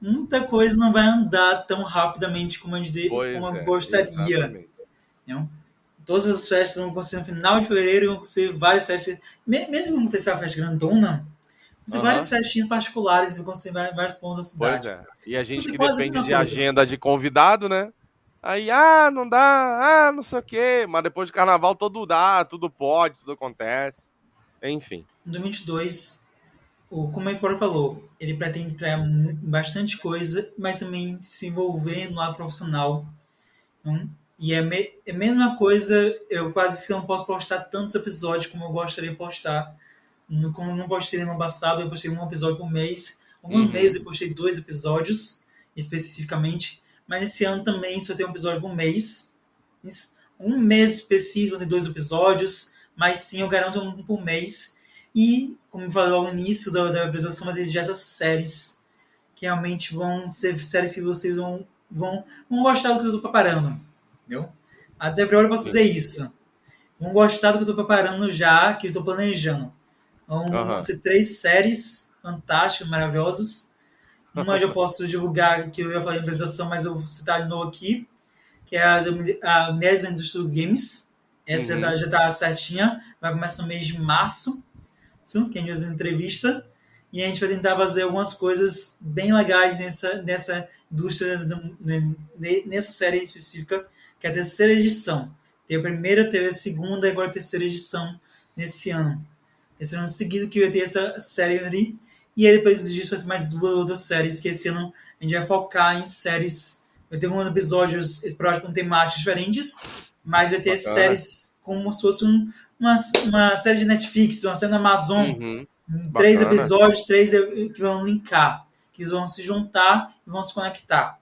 muita coisa não vai andar tão rapidamente como eu gostaria. Não? Todas as festas vão acontecer no final de fevereiro, vão acontecer várias festas. Mesmo que acontecer a festa grandona, vão ser várias festinhas particulares, vão acontecer vários pontos da cidade. Pois é. E a gente que depende de agenda de convidado, né? Aí, não dá, não sei o quê. Mas depois do carnaval tudo dá, tudo pode, tudo acontece. Enfim. Em 2022, como a Fora falou, ele pretende trazer bastante coisa, mas também se envolver no lado profissional. E é a mesma coisa, eu quase que não posso postar tantos episódios como eu gostaria de postar. Como eu não postei no ano passado, eu postei um episódio por mês. Alguns meses eu postei 2 episódios, especificamente. Mas esse ano também só tem um episódio por mês. Um mês específico tem 2 episódios, mas sim, eu garanto um por mês. E, como eu falei logo no início da apresentação, vai ter diversas séries que realmente vão ser séries que vocês vão gostar do que eu estou preparando. Entendeu? Até agora eu posso dizer isso. Vão gostar do que eu estou preparando já, que eu estou planejando. Vão ser 3 séries fantásticas, maravilhosas. Uma eu já posso divulgar, que eu ia falar em apresentação, mas eu vou citar de novo aqui, que é a Mulheres da Indústria do Games. Essa já tá certinha, vai começar no mês de março, que a gente vai fazer entrevista, e a gente vai tentar fazer algumas coisas bem legais nessa indústria, nessa série específica, que é a terceira edição. Teve a primeira, teve a segunda e agora a terceira edição nesse ano. Esse ano seguido que vai ter essa série ali, e aí depois disso vai ter mais duas outras séries, que esse ano a gente vai focar em séries, vai ter alguns episódios esporádicos com temáticas diferentes, mas vai ter séries como se fosse uma série de Netflix, uma série da Amazon, três episódios, que vão linkar, que vão se juntar e vão se conectar.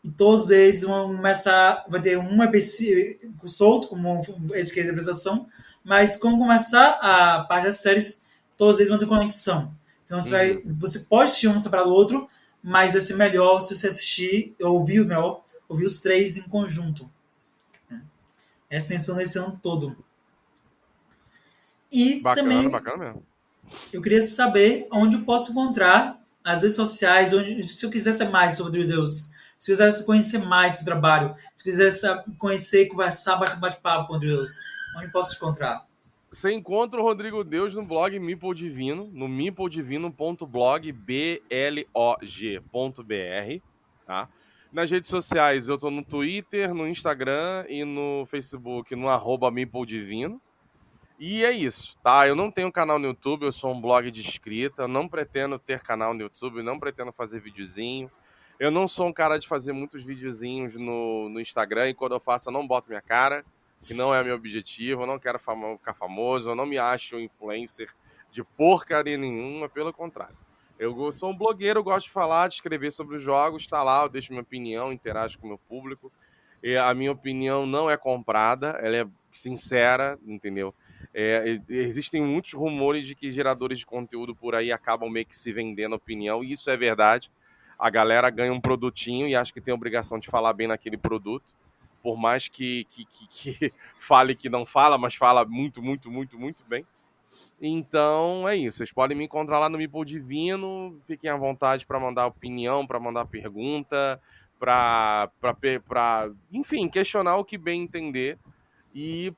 E todos eles vão começar, vai ter um episódio solto, como esse que é a apresentação, mas quando começar a parte das séries, todos eles vão ter conexão. Então você pode assistir um separado do outro, mas vai ser melhor se você assistir, ouvir os três em conjunto. Essa é a intenção desse ano todo. E também, bacana mesmo. Eu queria saber onde eu posso encontrar as redes sociais, se eu quiser saber mais sobre o Deus, se eu quiser conhecer mais do trabalho, se eu quiser conhecer, conversar, bate-papo com Deus, onde eu posso encontrar? Você encontra o Rodrigo Deus no blog Meeple Divino, no meepledivino.blog, blog.br, tá? Nas redes sociais, eu tô no Twitter, no Instagram e no Facebook, no @meepledivino. E é isso, tá? Eu não tenho canal no YouTube, eu sou um blog de escrita, não pretendo ter canal no YouTube, não pretendo fazer videozinho. Eu não sou um cara de fazer muitos videozinhos no Instagram, e quando eu faço eu não boto minha cara, que não é meu objetivo, eu não quero ficar famoso, eu não me acho um influencer de porcaria nenhuma, pelo contrário. Eu sou um blogueiro, eu gosto de falar, de escrever sobre os jogos, tá lá, eu deixo minha opinião, interajo com o meu público. E a minha opinião não é comprada, ela é sincera, entendeu? Existem muitos rumores de que geradores de conteúdo por aí acabam meio que se vendendo opinião, e isso é verdade. A galera ganha um produtinho e acha que tem a obrigação de falar bem naquele produto, por mais que fale que não fala, mas fala muito, muito, muito, muito bem. Então é isso, vocês podem me encontrar lá no Meeple Divino, fiquem à vontade para mandar opinião, para mandar pergunta, para enfim, questionar o que bem entender. E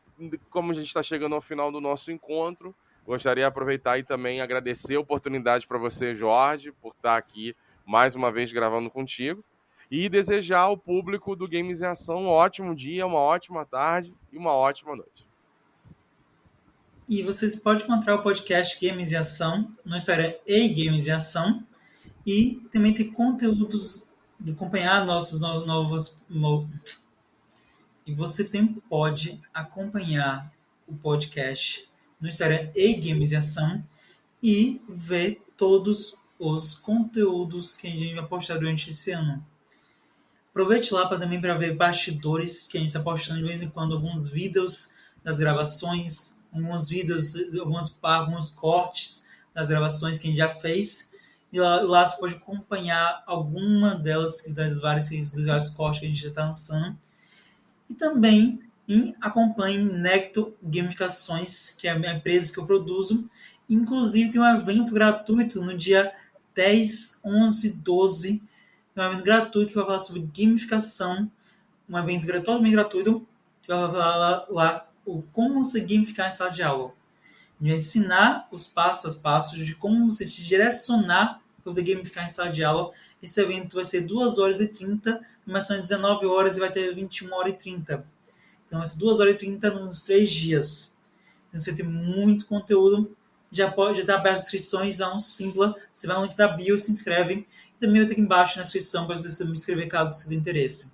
como a gente está chegando ao final do nosso encontro, gostaria de aproveitar e também agradecer a oportunidade para você, Jorge, por estar aqui mais uma vez gravando contigo, e desejar ao público do Games em Ação um ótimo dia, uma ótima tarde e uma ótima noite. E vocês podem encontrar o podcast Games em Ação no Instagram Games em Ação, e também tem conteúdos de acompanhar nossos novos. E você também pode acompanhar o podcast no Instagram Games em Ação e ver todos os conteúdos que a gente vai postar durante esse ano. Aproveite lá também para ver bastidores, que a gente está postando de vez em quando alguns vídeos das gravações, alguns vídeos, alguns cortes das gravações que a gente já fez. E lá você pode acompanhar alguma delas, dos vários cortes que a gente já está lançando. E também acompanhe Necto Gamificações, que é a minha empresa que eu produzo. Inclusive tem um evento gratuito no dia 10, 11, 12. É um evento gratuito que vai falar sobre gamificação. Um evento totalmente gratuito que vai falar lá como você gamificar em sala de aula. A gente vai ensinar os passos a passos de como você te direcionar para poder gamificar em sala de aula. Esse evento vai ser 2h30, começando às 19 horas e vai ter 21h30. Então vai ser 2h30 nos 3 dias. Então você tem muito conteúdo. Já está aberto as inscrições a um Simpla. Você vai no link da bio, se inscreve. E também vai ter aqui embaixo na inscrição para você me inscrever caso você tenha interesse.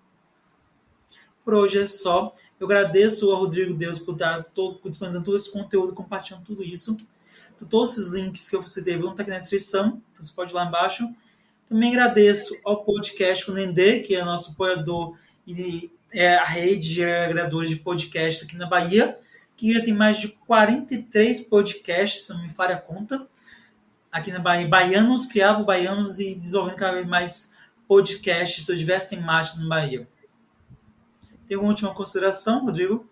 Por hoje é só. Eu agradeço ao Rodrigo Deus por estar disponibilizando todo esse conteúdo, compartilhando tudo isso. Então, todos esses links que eu citei vão estar aqui na descrição. Então você pode ir lá embaixo. Também agradeço ao podcast com o Nendê, que é nosso apoiador e é a rede de agregadores de podcasts aqui na Bahia, que já tem mais de 43 podcasts, se não me falha a conta, aqui na Bahia. Baianos, criavam baianos e desenvolvendo cada vez mais podcasts sobre diversas temáticas na Bahia. Tem alguma última consideração, Rodrigo?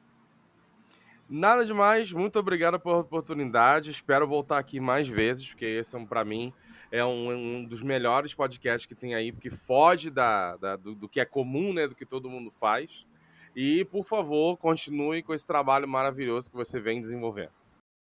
Nada demais, muito obrigado pela oportunidade. Espero voltar aqui mais vezes, porque esse, para mim, É um dos melhores podcasts que tem aí, porque foge do que é comum, né? Do que todo mundo faz. E, por favor, continue com esse trabalho maravilhoso que você vem desenvolvendo.